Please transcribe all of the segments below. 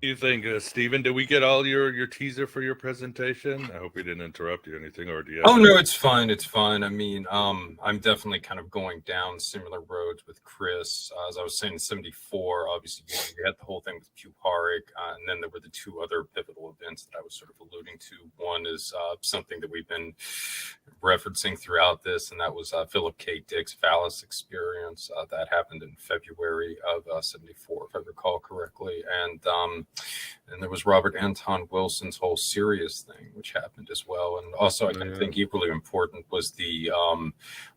you think, Stephen? Did we get all your teaser for your presentation? I hope we didn't interrupt you or anything, or do you have Oh, no, it's fine. It's fine. I mean, I'm definitely kind of going down similar roads with Chris. As I was saying, in 74, obviously, you had the whole thing with Puharic, and then there were the two other pivotal events that I was sort of alluding to. One is something that we've been referencing throughout this, and that was Philip K. Dick's phallus experience. That happened in February of 74, if I recall correctly. And there was Robert Anton Wilson's whole Sirius thing, which happened as well. And also, I think equally important was the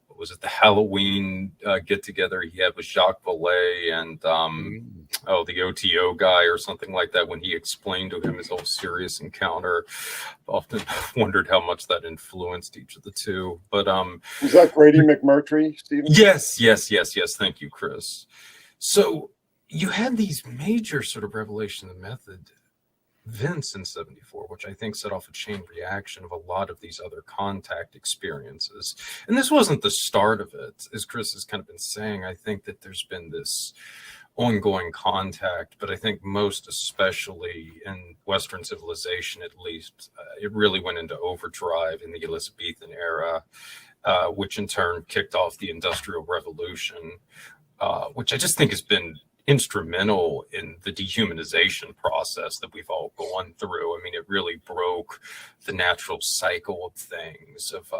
what was it, the Halloween get together he had with Jacques Vallée and the OTO guy or something like that, when he explained to him his whole Sirius encounter. I've often wondered how much that influenced each of the two. But was that Grady McMurtry, Stephen? Yes. Thank you, Chris. So you had these major sort of revelation of the method events in 74, which I think set off a chain reaction of a lot of these other contact experiences. And this wasn't the start of it. As Chris has kind of been saying, I think that there's been this ongoing contact, but I think most especially in Western civilization, at least, it really went into overdrive in the Elizabethan era, which in turn kicked off the Industrial Revolution, which I just think has been instrumental in the dehumanization process that we've all gone through. I mean, it really broke the natural cycle of things, of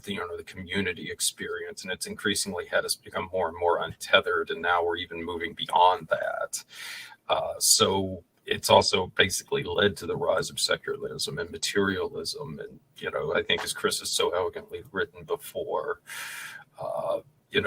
the community experience, and it's increasingly had us become more and more untethered, and now we're even moving beyond that. So it's also basically led to the rise of secularism and materialism, and I think, as Chris has so elegantly written before,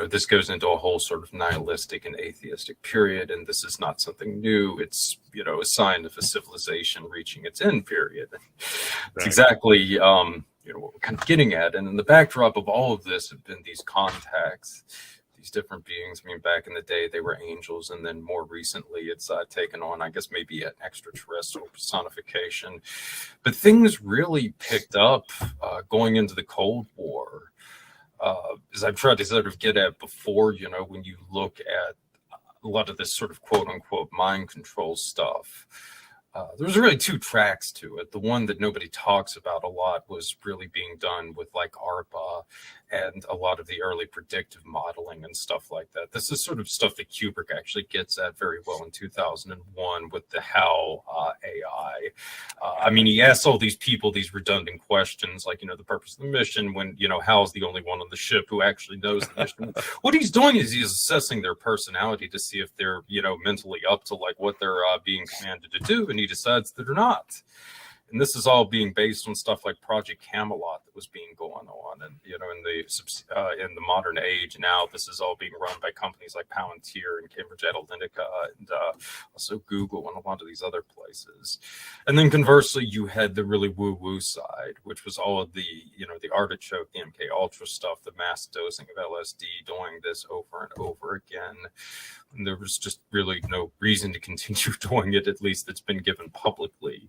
this goes into a whole sort of nihilistic and atheistic period, and this is not something new. It's, a sign of a civilization reaching its end period. It's exactly, what we're kind of getting at. And in the backdrop of all of this have been these contacts, these different beings. I mean, back in the day, they were angels, and then more recently, it's taken on, I guess, maybe an extraterrestrial personification. But things really picked up going into the Cold War. As I've tried to sort of get at before, when you look at a lot of this sort of quote unquote mind control stuff, there's really two tracks to it. The one that nobody talks about a lot was really being done with like ARPA and a lot of the early predictive modeling and stuff like that. This is sort of stuff that Kubrick actually gets at very well in 2001 with the HAL AI. I mean, he asks all these people these redundant questions, like, the purpose of the mission, when, Hal's the only one on the ship who actually knows the mission. What he's doing is he's assessing their personality to see if they're, mentally up to like what they're being commanded to do. And he decides that they're not. And this is all being based on stuff like Project Camelot that was being going on, and in the modern age now, this is all being run by companies like Palantir and Cambridge Analytica, and also Google and a lot of these other places. And then conversely, you had the really woo-woo side, which was all of the the artichoke, the MK Ultra stuff, the mass dosing of LSD, doing this over and over again. And there was just really no reason to continue doing it, at least it's been given publicly.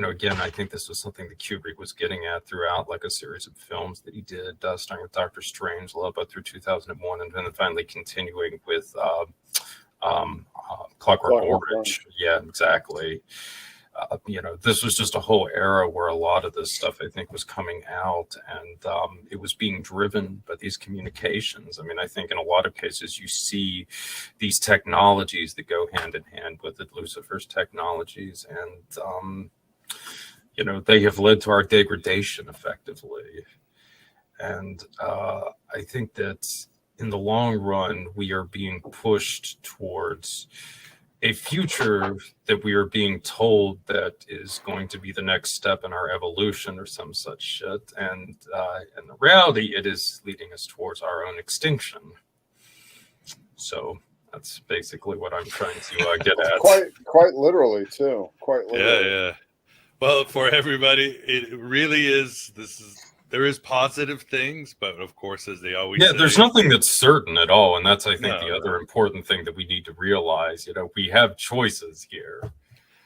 Again, I think this was something that Kubrick was getting at throughout like a series of films that he did, starting with Dr. Strangelove up through 2001, and then finally continuing with Clockwork Orange. Yeah, exactly. This was just a whole era where a lot of this stuff, I think, was coming out, and it was being driven by these communications. I mean, I think in a lot of cases you see these technologies that go hand in hand with it, Lucifer's technologies, and they have led to our degradation effectively. And I think that in the long run, we are being pushed towards a future that we are being told that is going to be the next step in our evolution or some such shit. And in the reality, it is leading us towards our own extinction. So that's basically what I'm trying to get at. Quite literally, too. Quite literally. Yeah. Well, for everybody, it really is. There is positive things, but of course, as they always say, there's nothing that's certain at all. And that's, I think, the other important thing that we need to realize. We have choices here.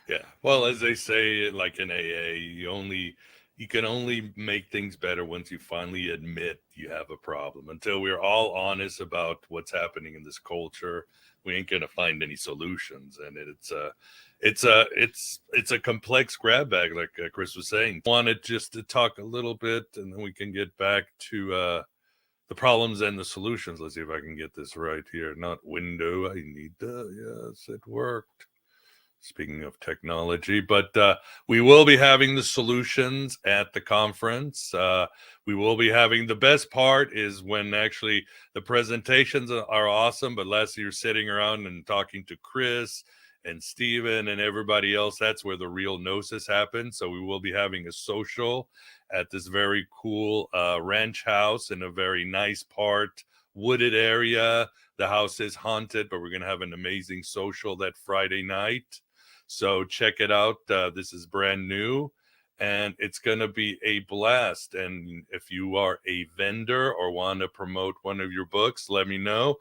Yeah. Well, as they say, like in AA, you can only make things better once you finally admit you have a problem. Until we're all honest about what's happening in this culture, we ain't gonna find any solutions. And it's a complex grab bag, like Chris was saying. Wanted just to talk a little bit, and then we can get back to the problems and the solutions. Let's see if I can get this right here. Not window. I need yes, it worked. Speaking of technology, but we will be having the solutions at the conference. We will be having, the best part is when actually the presentations are awesome, but last you're sitting around and talking to Chris and Steven and everybody else, that's where the real Gnosis happens. So we will be having a social at this very cool ranch house in a very nice part, wooded area. The house is haunted, but we're going to have an amazing social that Friday night. So check it out. This is brand new, and it's going to be a blast. And if you are a vendor or want to promote one of your books, let me know.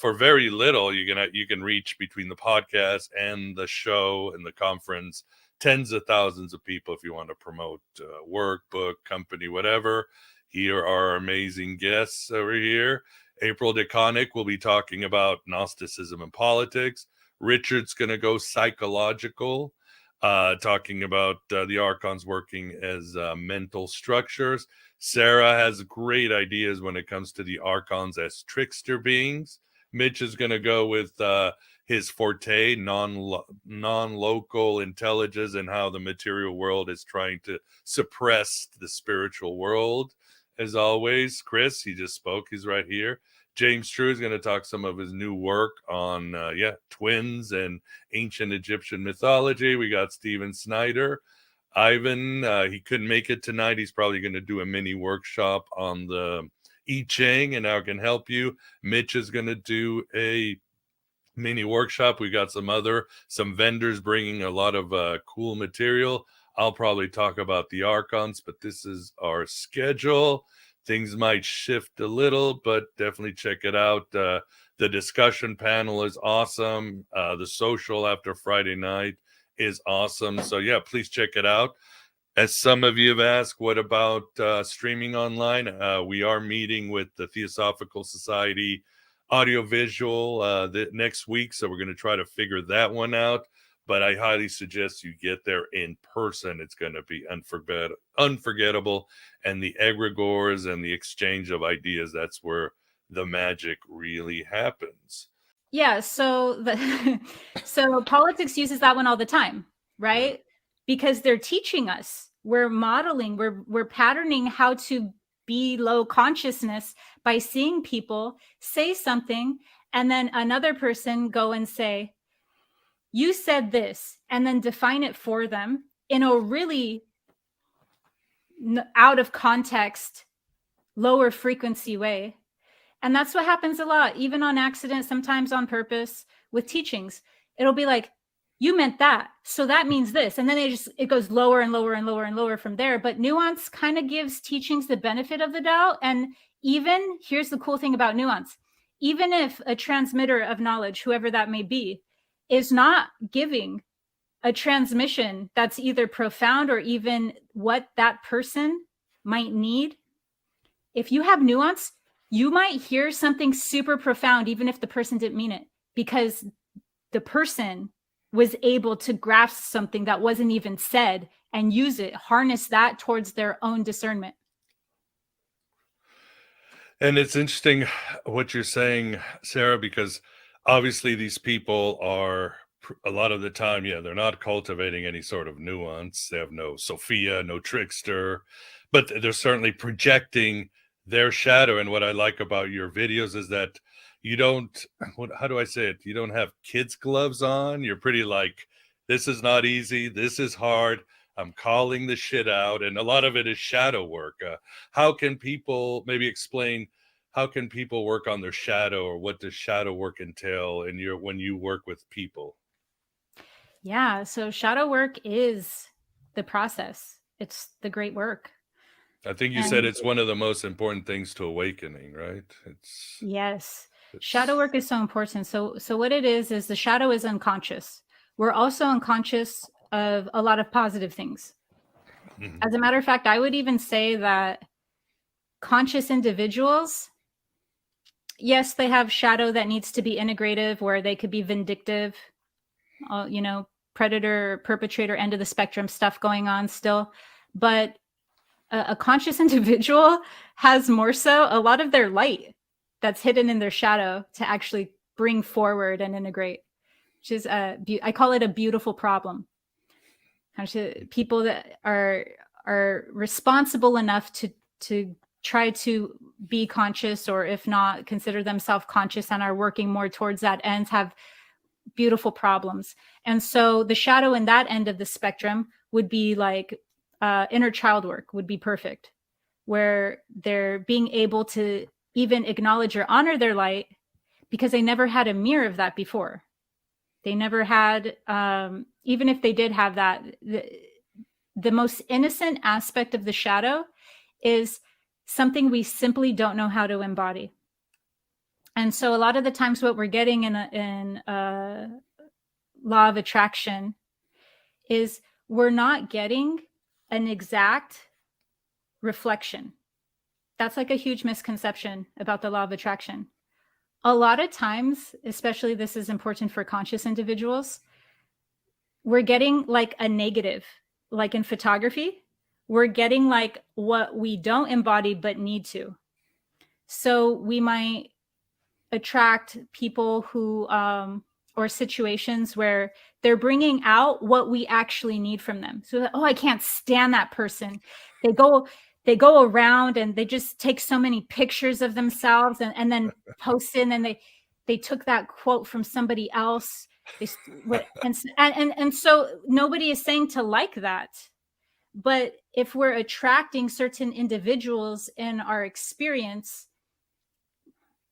For very little, you can reach, between the podcast and the show and the conference, tens of thousands of people if you want to promote work, book, company, whatever. Here are our amazing guests over here. April DeConnick will be talking about Gnosticism and politics. Richard's going to go psychological, talking about the archons working as mental structures. Sarah has great ideas when it comes to the archons as trickster beings. Mitch is going to go with his forte, non-local intelligence, and how the material world is trying to suppress the spiritual world. As always, Chris, he just spoke. He's right here. James True is going to talk some of his new work on, twins and ancient Egyptian mythology. We got Steven Snider. Ivan, he couldn't make it tonight. He's probably going to do a mini workshop on the I Ching and how it can help you. Mitch is going to do a mini workshop. We got some vendors bringing a lot of cool material. I'll probably talk about the archons, but this is our schedule. Things might shift a little, but definitely check it out. The discussion panel is awesome. The social after Friday night is awesome. So yeah, please check it out. As some of you have asked, what about streaming online? We are meeting with the Theosophical Society audiovisual next week, so we're going to try to figure that one out. But I highly suggest you get there in person. It's going to be unforgettable. And the egregores and the exchange of ideas, that's where the magic really happens. Yeah, so so politics uses that one all the time, right? Yeah. Because they're teaching us. We're modeling, we're patterning how to be low consciousness by seeing people say something and then another person go and say, you said this, and then define it for them in a really out of context, lower frequency way. And that's what happens a lot, even on accident, sometimes on purpose with teachings. It'll be like, you meant that, so that means this. And then it goes lower and lower and lower and lower from there. But nuance kind of gives teachings the benefit of the doubt. And even, here's the cool thing about nuance, even if a transmitter of knowledge, whoever that may be, is not giving a transmission that's either profound or even what that person might need, if you have nuance, you might hear something super profound, even if the person didn't mean it, because the person was able to grasp something that wasn't even said and use it, harness that towards their own discernment. And it's interesting what you're saying, Sarah, because obviously these people are, a lot of the time, they're not cultivating any sort of nuance. They have no Sophia, no trickster, but they're certainly projecting their shadow. And what I like about your videos is that you don't, how do I say it? You don't have kids' gloves on. You're pretty like, this is not easy. This is hard. I'm calling the shit out. And a lot of it is shadow work. How can people maybe explain, how can people work on their shadow, or what does shadow work entail when you work with people? Yeah, so shadow work is the process. It's the great work. I think you said it's one of the most important things to awakening, right? Yes. Shadow work is so important. So what it is the shadow is unconscious. We're also unconscious of a lot of positive things. Mm-hmm. As a matter of fact, I would even say that conscious individuals, yes, they have shadow that needs to be integrative, where they could be vindictive, you know, predator, perpetrator, end of the spectrum stuff going on still. But a conscious individual has more so a lot of their light that's hidden in their shadow to actually bring forward and integrate, which is I call it a beautiful problem. People that are responsible enough to try to be conscious, or if not, consider themselves conscious and are working more towards that end, have beautiful problems. And so the shadow in that end of the spectrum would be like inner child work would be perfect, where they're being able to even acknowledge or honor their light because they never had a mirror of that before. They never had, even if they did have that, the most innocent aspect of the shadow is something we simply don't know how to embody. And so a lot of the times what we're getting in law of attraction is we're not getting an exact reflection. That's like a huge misconception about the law of attraction. A lot of times, especially this is important for conscious individuals, we're getting like a negative, like in photography, we're getting like what we don't embody but need to. So we might attract people who, or situations where they're bringing out what we actually need from them. So, oh, I can't stand that person. They go around and they just take so many pictures of themselves and then post it, and they took that quote from somebody else. And so nobody is saying to like that. But if we're attracting certain individuals in our experience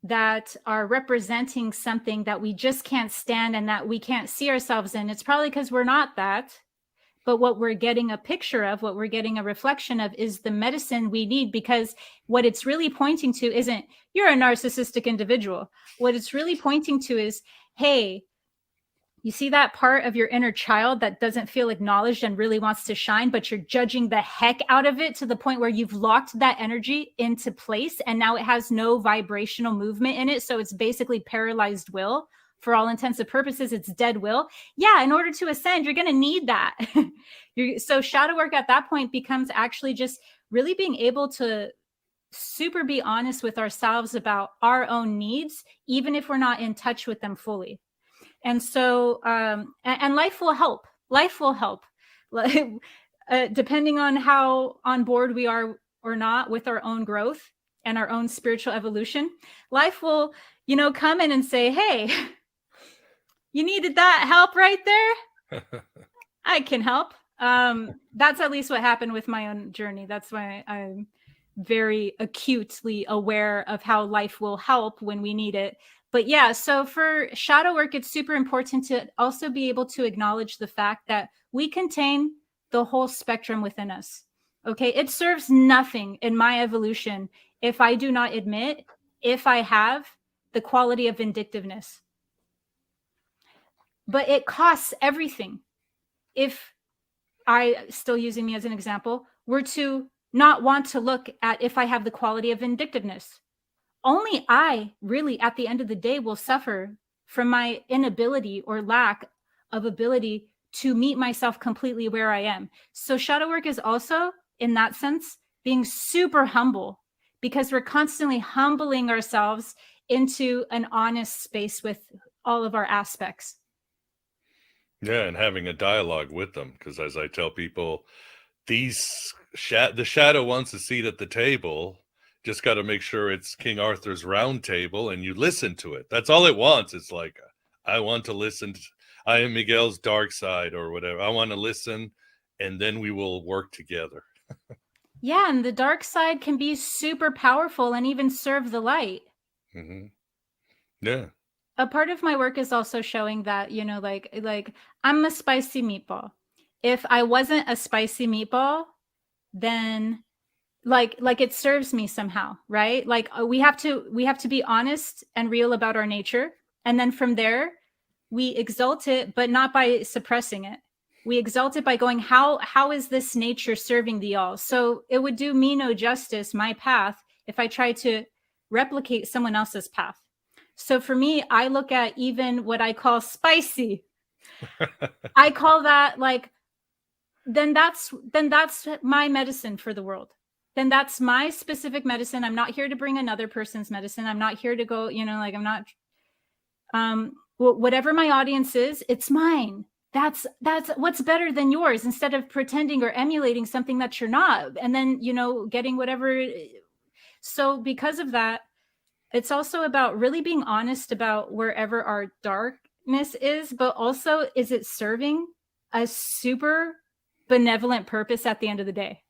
that are representing something that we just can't stand and that we can't see ourselves in, it's probably because we're not that. But what we're getting a picture of, what we're getting a reflection of, is the medicine we need, because what it's really pointing to isn't you're a narcissistic individual. What it's really pointing to is, hey, you see that part of your inner child that doesn't feel acknowledged and really wants to shine, but you're judging the heck out of it to the point where you've locked that energy into place and now it has no vibrational movement in it. So it's basically paralyzed will. For all intents and purposes, it's dead will. Yeah, in order to ascend, you're going to need that. So shadow work at that point becomes actually just really being able to super be honest with ourselves about our own needs, even if we're not in touch with them fully. And so, and life will help. Life will help. Depending on how on board we are or not with our own growth and our own spiritual evolution, life will, come in and say, hey, you needed that help right there? I can help. That's at least what happened with my own journey. That's why I'm very acutely aware of how life will help when we need it. But yeah, so for shadow work, it's super important to also be able to acknowledge the fact that we contain the whole spectrum within us. Okay, it serves nothing in my evolution if I do not admit if I have the quality of vindictiveness. But it costs everything if I, still using me as an example, were to not want to look at if I have the quality of vindictiveness. Only I really, at the end of the day, will suffer from my inability or lack of ability to meet myself completely where I am. So shadow work is also, in that sense, being super humble, because we're constantly humbling ourselves into an honest space with all of our aspects. Yeah, and having a dialogue with them, because as I tell people, the shadow wants a seat at the table. Just got to make sure it's King Arthur's round table and you listen to it. That's all it wants. It's like, I want to listen. I am Miguel's dark side or whatever. I want to listen, and then we will work together. Yeah, and the dark side can be super powerful and even serve the light. Mm-hmm. Yeah. A part of my work is also showing that, like I'm a spicy meatball. If I wasn't a spicy meatball, then like it serves me somehow, right? Like we have to be honest and real about our nature. And then from there, we exalt it, but not by suppressing it. We exalt it by going, how is this nature serving the all? So it would do me no justice, my path, if I tried to replicate someone else's path. So for me, I look at even what I call spicy. I call that like, then that's my medicine for the world. Then that's my specific medicine. I'm not here to bring another person's medicine. I'm not here to go, like I'm not, whatever my audience is, it's mine. That's what's better than yours, instead of pretending or emulating something that you're not. And then, getting whatever. So because of that, it's also about really being honest about wherever our darkness is, but also, is it serving a super benevolent purpose at the end of the day?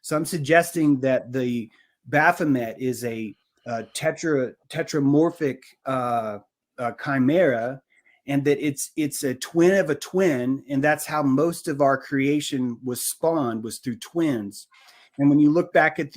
So I'm suggesting that the Baphomet is a tetramorphic chimera, and that it's a twin of a twin, and that's how most of our creation was spawned, was through twins. And when you look back at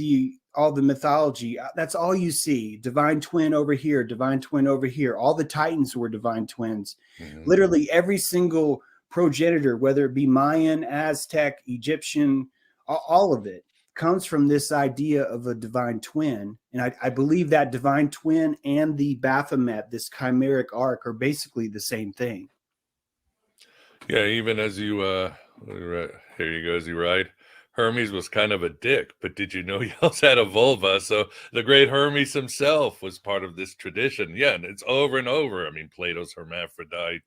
all the mythology, that's all you see. Divine twin over here, divine twin over here. All the Titans were divine twins. Mm-hmm. Literally every single progenitor, whether it be Mayan, Aztec, Egyptian, all of it comes from this idea of a divine twin. And I believe that divine twin and the Baphomet, this chimeric arc, are basically the same thing. Yeah, even as you, here you go, as you write, Hermes was kind of a dick, but did you know he also had a vulva? So the great Hermes himself was part of this tradition. Yeah, and it's over and over. I mean, Plato's hermaphrodite,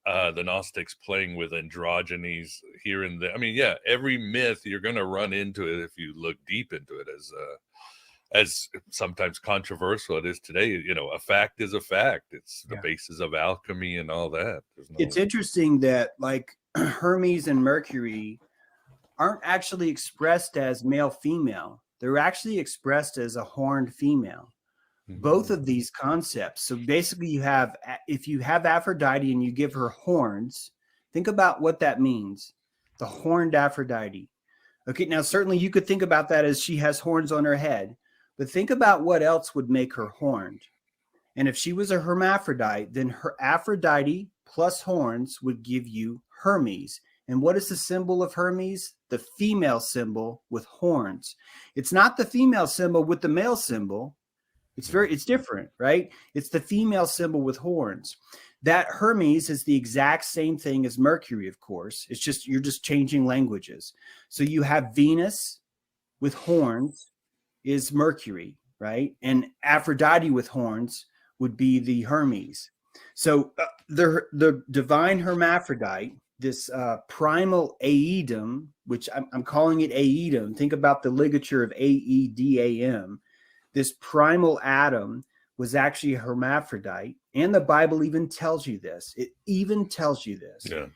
the Gnostics playing with androgynies here and there. I mean, yeah, every myth you're going to run into it if you look deep into it, as sometimes controversial it is today. A fact is a fact. It's the basis of alchemy and all that. It's interesting that like Hermes and Mercury aren't actually expressed as male female. They're actually expressed as a horned female. Mm-hmm. Both of these concepts. So basically if you have Aphrodite and you give her horns, think about what that means. The horned Aphrodite. Okay, now certainly you could think about that as she has horns on her head, but think about what else would make her horned. And if she was a hermaphrodite, then her Aphrodite plus horns would give you Hermes. And what is the symbol of Hermes? The female symbol with horns. It's not the female symbol with the male symbol. It's different, right? It's the female symbol with horns. That Hermes is the exact same thing as Mercury, of course. It's just, you're just changing languages. So you have Venus with horns is Mercury, right? And Aphrodite with horns would be the Hermes. So the divine hermaphrodite, this primal aedum, which I'm calling it aedum. Think about the ligature of aedam. This primal Adam was actually a hermaphrodite. And the Bible even tells you this. It even tells you this. Yeah.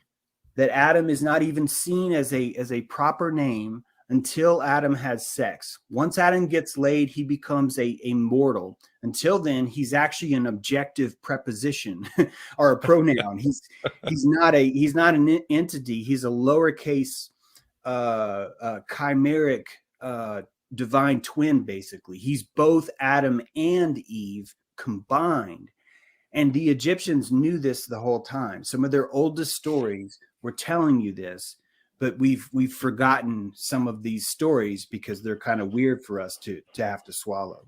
That Adam is not even seen as a proper name until Adam has sex. Once Adam gets laid, he becomes a mortal. Until then, he's actually an objective preposition or a pronoun. He's not an entity. He's a lowercase chimeric divine twin, basically. He's both Adam and Eve combined. And the Egyptians knew this the whole time. Some of their oldest stories were telling you this, but we've forgotten some of these stories because they're kind of weird for us to have to swallow.